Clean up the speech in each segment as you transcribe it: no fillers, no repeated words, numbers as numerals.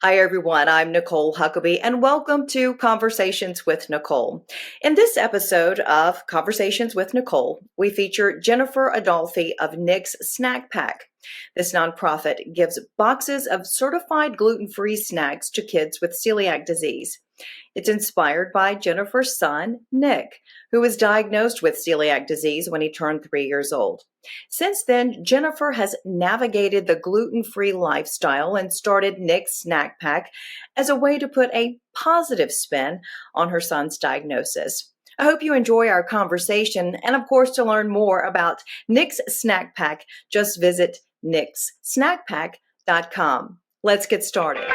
Hi, everyone. I'm Nicole Huckabee, and welcome to Conversations with Nicole. In this episode of Conversations with Nicole, we feature Jennifer Adolfie of Nick's Snack Pack. This nonprofit gives boxes of certified gluten-free snacks to kids with celiac disease. It's inspired by Jennifer's son, Nick, who was diagnosed with celiac disease when he turned 3 years old. Since then, Jennifer has navigated the gluten-free lifestyle and started Nick's Snack Pack as a way to put a positive spin on her son's diagnosis. I hope you enjoy our conversation, and of course, to learn more about Nick's Snack Pack, just visit nickssnackpack.com. Let's get started.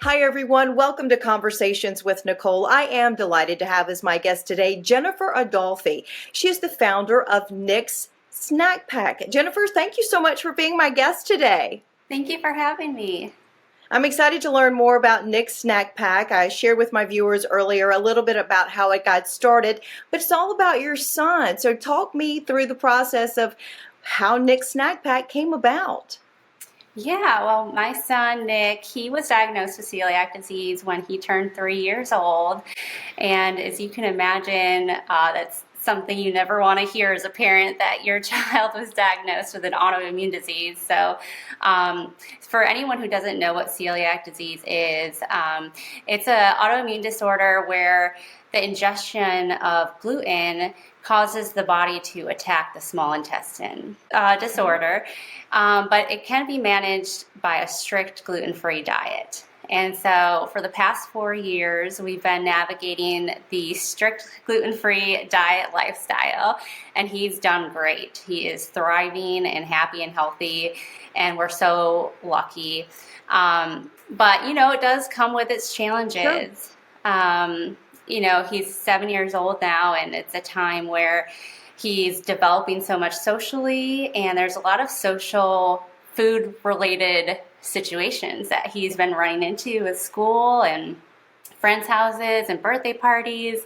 Hi, everyone. Welcome to Conversations with Nicole. I am delighted to have as my guest today Jennifer Adolfie. She is the founder of Nick's Snack Pack. Jennifer, thank you so much for being my guest today. Thank you for having me. I'm excited to learn more about Nick's Snack Pack. I shared with my viewers earlier a little bit about how it got started, but it's all about your son. So talk me through the process of how Nick's Snack Pack came about. Yeah, well, my son, Nick, he was diagnosed with celiac disease when he turned 3 years old. And as you can imagine, that's something you never want to hear as a parent, that your child was diagnosed with an autoimmune disease. So for anyone who doesn't know what celiac disease is, it's an autoimmune disorder where the ingestion of gluten causes the body to attack the small intestine disorder, but it can be managed by a strict gluten-free diet. And so for the past 4 years, we've been navigating the strict gluten-free diet lifestyle, and he's done great. He is thriving and happy and healthy, and we're so lucky. But, it does come with its challenges. Sure. He's 7 years old now, and it's a time where he's developing so much socially, and there's a lot of social food-related situations that he's been running into with school and friends' houses and birthday parties.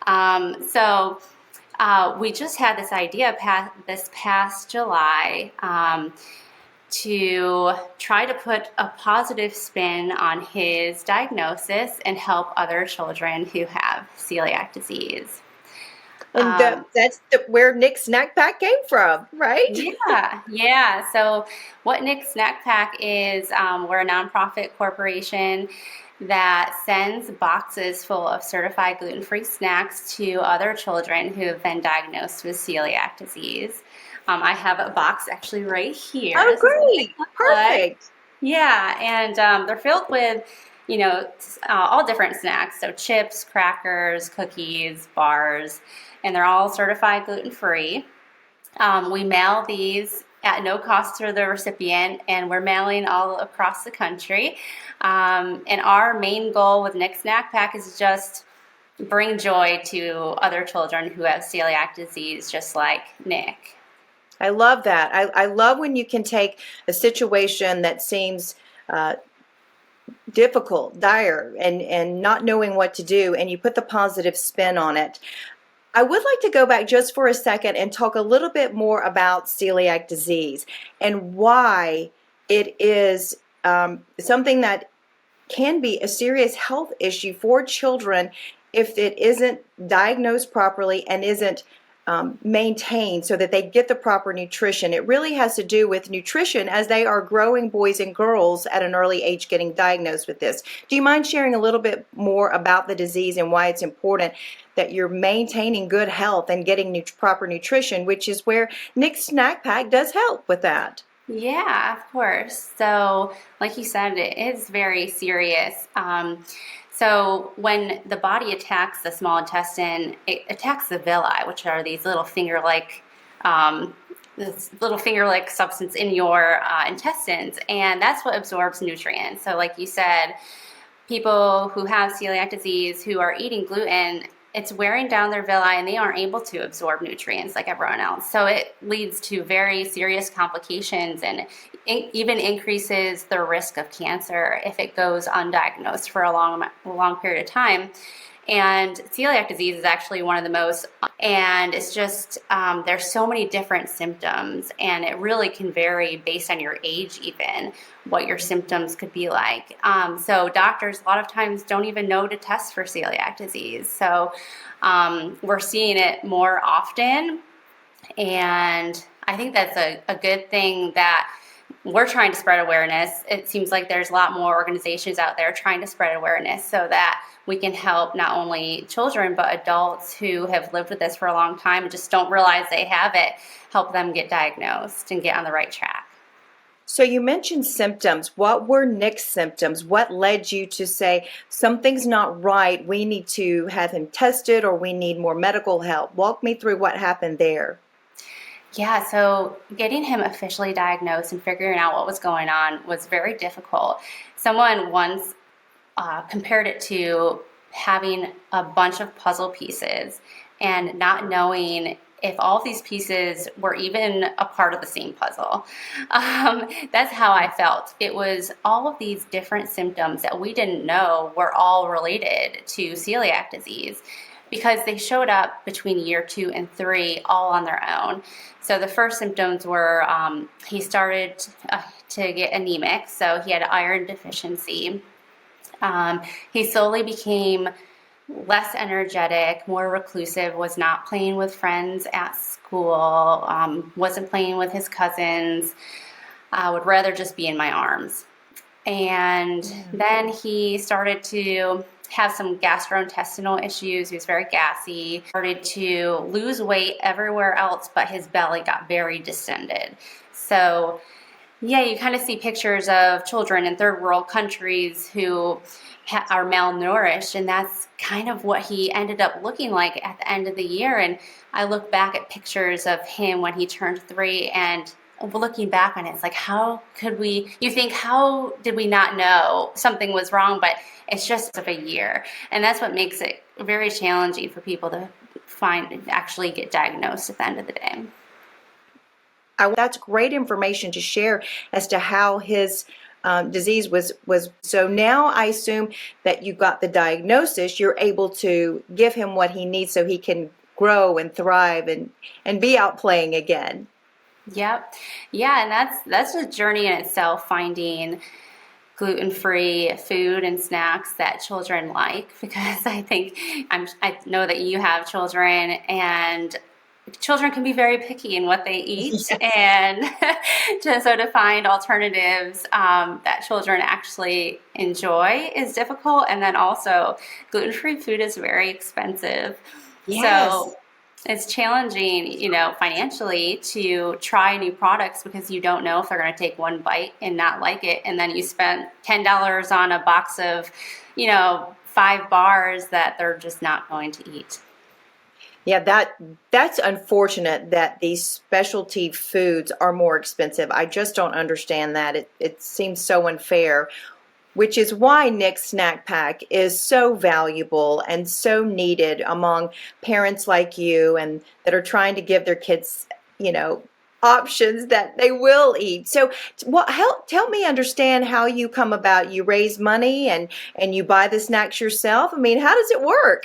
So we just had this idea this past July to try to put a positive spin on his diagnosis and help other children who have celiac disease. And that's where Nick's Snack Pack came from, right? Yeah. So what Nick's Snack Pack is, we're a nonprofit corporation that sends boxes full of certified gluten-free snacks to other children who have been diagnosed with celiac disease. I have a box actually right here. Oh, great. Perfect. Yeah, and they're filled with all different snacks. So chips, crackers, cookies, bars, and they're all certified gluten-free. We mail these at no cost to the recipient, and we're mailing all across the country. And our main goal with Nick's Snack Pack is just bring joy to other children who have celiac disease, just like Nick. I love that. I love when you can take a situation that seems difficult, dire, and not knowing what to do, and you put the positive spin on it. I would like to go back just for a second and talk a little bit more about celiac disease and why it is something that can be a serious health issue for children if it isn't diagnosed properly and isn't maintained so that they get the proper nutrition. It really has to do with nutrition as they are growing boys and girls at an early age getting diagnosed with this. Do you mind sharing a little bit more about the disease and why it's important that you're maintaining good health and getting proper nutrition, which is where Nick's Snack Pack does help with that? Yeah, of course. So like you said, it is very serious. So when the body attacks the small intestine, it attacks the villi, which are these little finger-like substance in your intestines, and that's what absorbs nutrients. So like you said, people who have celiac disease who are eating gluten, it's wearing down their villi and they aren't able to absorb nutrients like everyone else. So it leads to very serious complications and even increases the risk of cancer if it goes undiagnosed for a long period of time. And celiac disease is actually one of the most, and it's just, there's so many different symptoms, and it really can vary based on your age, even what your symptoms could be like. So doctors a lot of times don't even know to test for celiac disease. So we're seeing it more often, and I think that's a good thing that we're trying to spread awareness. It seems like there's a lot more organizations out there trying to spread awareness so that we can help not only children but adults who have lived with this for a long time and just don't realize they have it, help them get diagnosed and get on the right track. So you mentioned symptoms. What were Nick's symptoms? What led you to say something's not right, we need to have him tested, or we need more medical help? Walk me through what happened there. Yeah, so getting him officially diagnosed and figuring out what was going on was very difficult. Someone once compared it to having a bunch of puzzle pieces and not knowing if all of these pieces were even a part of the same puzzle. That's how I felt. It was all of these different symptoms that we didn't know were all related to celiac disease, because they showed up between year 2 and 3 all on their own. So the first symptoms were he started to get anemic, so he had iron deficiency. He slowly became less energetic, more reclusive, was not playing with friends at school, wasn't playing with his cousins, would rather just be in my arms. And then he started to have some gastrointestinal issues. He was very gassy, started to lose weight everywhere else, but his belly got very distended. So yeah, you kind of see pictures of children in third world countries who are malnourished, and that's kind of what he ended up looking like at the end of the year. And I look back at pictures of him when he turned 3, and looking back on it, it's like, how did we not know something was wrong? But it's just of a year. And that's what makes it very challenging for people to actually get diagnosed at the end of the day. That's great information to share as to how his disease was. So now I assume that you got the diagnosis, you're able to give him what he needs so he can grow and thrive and be out playing again. Yep. Yeah, and that's a journey in itself, finding gluten-free food and snacks that children like, because I know that you have children, and children can be very picky in what they eat. Yes. And to find alternatives that children actually enjoy is difficult. And then also gluten-free food is very expensive. Yes. So it's challenging, financially, to try new products because you don't know if they're going to take one bite and not like it. And then you spend $10 on a box of, 5 bars that they're just not going to eat. Yeah, that's unfortunate that these specialty foods are more expensive. I just don't understand that. It seems so unfair, which is why Nick's Snack Pack is so valuable and so needed among parents like you and that are trying to give their kids, options that they will eat. So tell me understand how you come about. You raise money and you buy the snacks yourself. I mean, how does it work?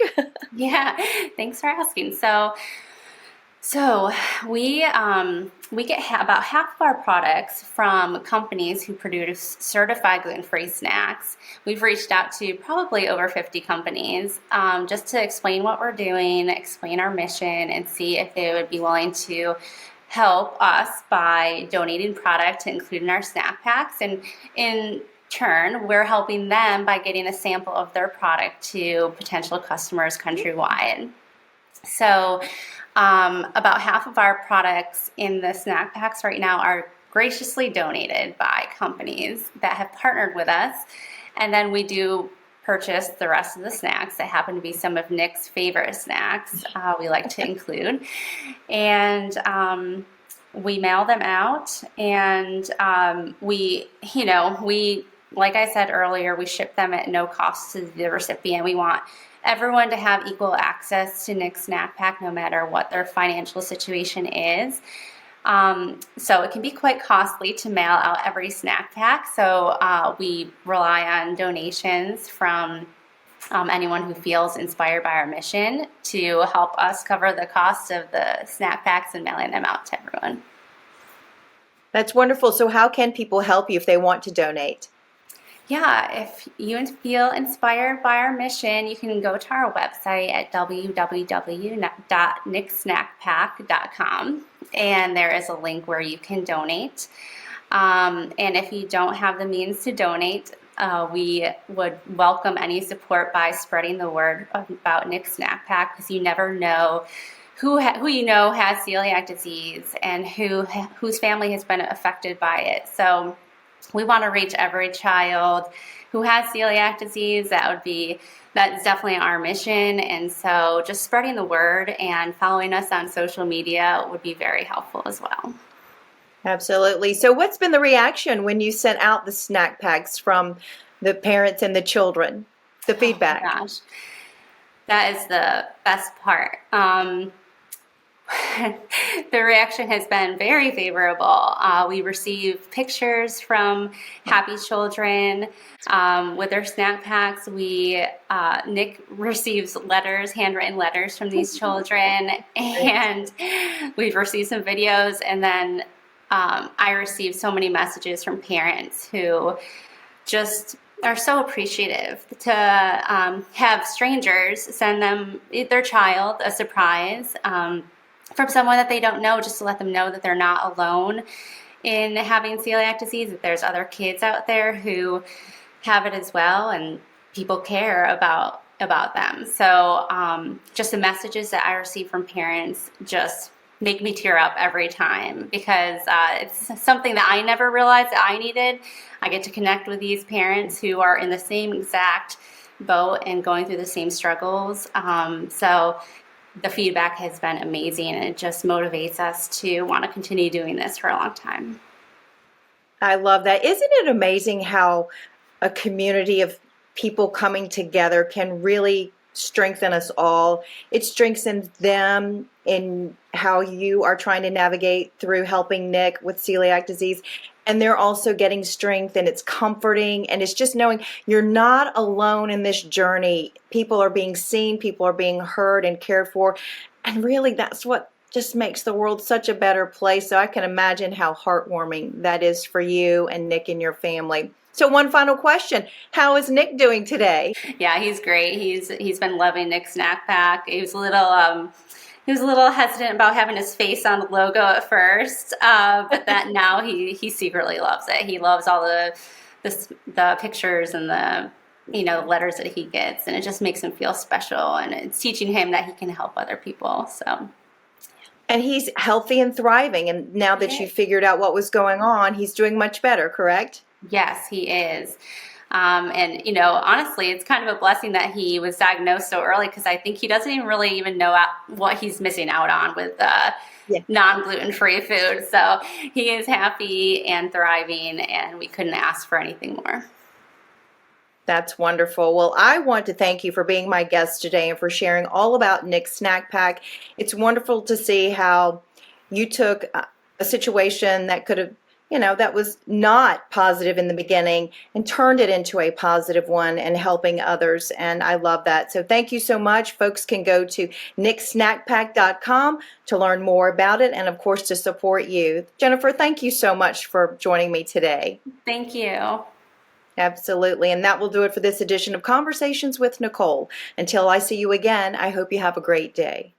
Yeah, thanks for asking. So we get about half of our products from companies who produce certified gluten-free snacks. We've reached out to probably over 50 companies just to explain what we're doing, explain our mission, and see if they would be willing to help us by donating product to include in our snack packs. And in turn, we're helping them by getting a sample of their product to potential customers countrywide. So about half of our products in the snack packs right now are graciously donated by companies that have partnered with us. And then we do purchase the rest of the snacks that happen to be some of Nick's favorite snacks we like to include. And we mail them out, and we, like I said earlier, we ship them at no cost to the recipient. We want everyone to have equal access to Nick's Snack Pack no matter what their financial situation is. So it can be quite costly to mail out every snack pack. So we rely on donations from anyone who feels inspired by our mission to help us cover the cost of the snack packs and mailing them out to everyone. That's wonderful. So how can people help you if they want to donate? Yeah, if you feel inspired by our mission, you can go to our website at www.nicksnackpack.com, and there is a link where you can donate. And if you don't have the means to donate, we would welcome any support by spreading the word about Nick's Snack Pack, because you never know who you know has celiac disease and whose family has been affected by it. So we want to reach every child who has celiac disease. That's definitely our mission. And so just spreading the word and following us on social media would be very helpful as well. Absolutely. So what's been the reaction when you sent out the snack packs from the parents and the children? The feedback? Oh my gosh, that is the best part. The reaction has been very favorable. We receive pictures from happy children with their snack packs. Nick receives handwritten letters from these children, and we've received some videos, and then I received so many messages from parents who just are so appreciative to have strangers send them their child a surprise from someone that they don't know, just to let them know that they're not alone in having celiac disease, that there's other kids out there who have it as well, and people care about them. So just the messages that I receive from parents just make me tear up every time, because it's something that I never realized that I needed. I get to connect with these parents who are in the same exact boat and going through the same struggles. So the feedback has been amazing, and it just motivates us to want to continue doing this for a long time. I love that. Isn't it amazing how a community of people coming together can really strengthen us all? It strengthens them in how you are trying to navigate through helping Nick with celiac disease. And they're also getting strength, and it's comforting, and it's just knowing you're not alone in this journey. People are being seen, people are being heard and cared for. And really, that's what just makes the world such a better place. So I can imagine how heartwarming that is for you and Nick and your family. So one final question. How is Nick doing today? Yeah, he's great. He's been loving Nick's Snack Pack. He was a little hesitant about having his face on the logo at first, but that now he secretly loves it. He loves all the pictures and the letters that he gets, and it just makes him feel special, and it's teaching him that he can help other people. So. And he's healthy and thriving, and now that you figured out what was going on, he's doing much better, correct? Yes, he is. And honestly, it's kind of a blessing that he was diagnosed so early, because I think he doesn't even know what he's missing out on with non-gluten-free food. So he is happy and thriving, and we couldn't ask for anything more. That's wonderful. Well, I want to thank you for being my guest today and for sharing all about Nick's Snack Pack. It's wonderful to see how you took a situation that could have that was not positive in the beginning and turned it into a positive one and helping others. And I love that. So thank you so much. Folks can go to nicksnackpack.com to learn more about it and, of course, to support you. Jennifer, thank you so much for joining me today. Thank you. Absolutely. And that will do it for this edition of Conversations with Nicole. Until I see you again, I hope you have a great day.